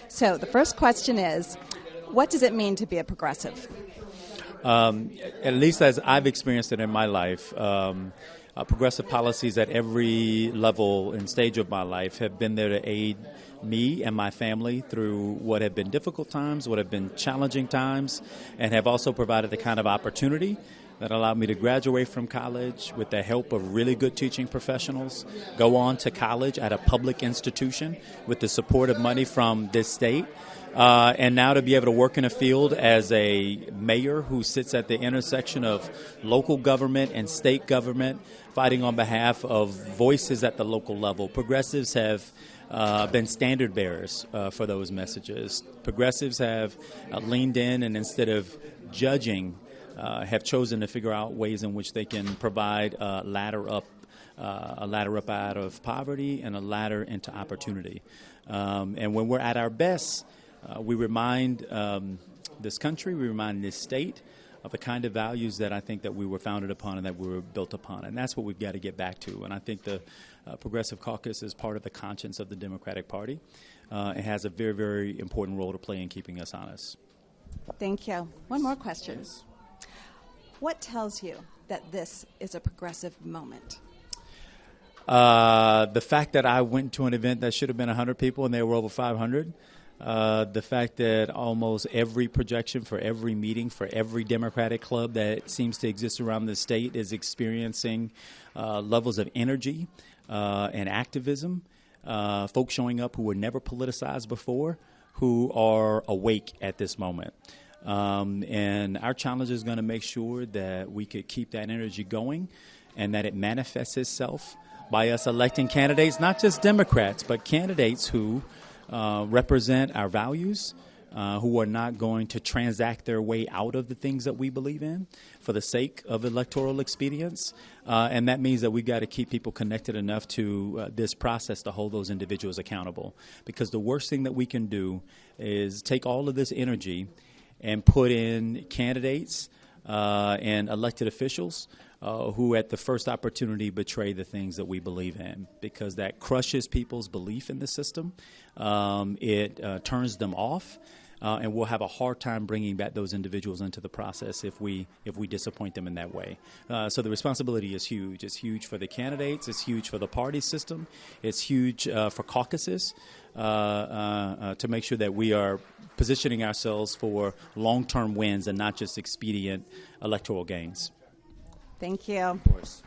So the first question is, what does it mean to be a progressive? At least as I've experienced it in my life, progressive policies at every level and stage of my life have been there to aid me and my family through what have been difficult times, what have been challenging times, and have also provided the kind of opportunity that allowed me to graduate from college with the help of really good teaching professionals, go on to college at a public institution with the support of money from this state, and now to be able to work in a field as a mayor who sits at the intersection of local government and state government, fighting on behalf of voices at the local level. Progressives have been standard bearers for those messages. Progressives have leaned in and instead of judging, have chosen to figure out ways in which they can provide a ladder up out of poverty and a ladder into opportunity. And when we're at our best, we remind this country, we remind this state of the kind of values that I think that we were founded upon and that we were built upon. And that's what we've got to get back to. And I think the Progressive Caucus is part of the conscience of the Democratic Party. It has a very, very important role to play in keeping us honest. Thank you. One more question. Yes. What tells you that this is a progressive moment? The fact that I went to an event that should have been 100 people and there were over 500. The fact that almost every projection for every meeting, for every Democratic club that seems to exist around the state is experiencing levels of energy and activism. Folks showing up who were never politicized before, who are awake at this moment. And our challenge is going to make sure that we could keep that energy going and that it manifests itself by us electing candidates, not just Democrats, but candidates who represent our values, who are not going to transact their way out of the things that we believe in for the sake of electoral expedience. And that means that we've got to keep people connected enough to this process to hold those individuals accountable. Because the worst thing that we can do is take all of this energy and put in candidates and elected officials who at the first opportunity betray the things that we believe in, because that crushes people's belief in the system. It turns them off, and we'll have a hard time bringing back those individuals into the process if we disappoint them in that way. So the responsibility is huge. It's huge for the candidates. It's huge for the party system. It's huge for caucuses to make sure that we are positioning ourselves for long-term wins and not just expedient electoral gains. Thank you. Of course.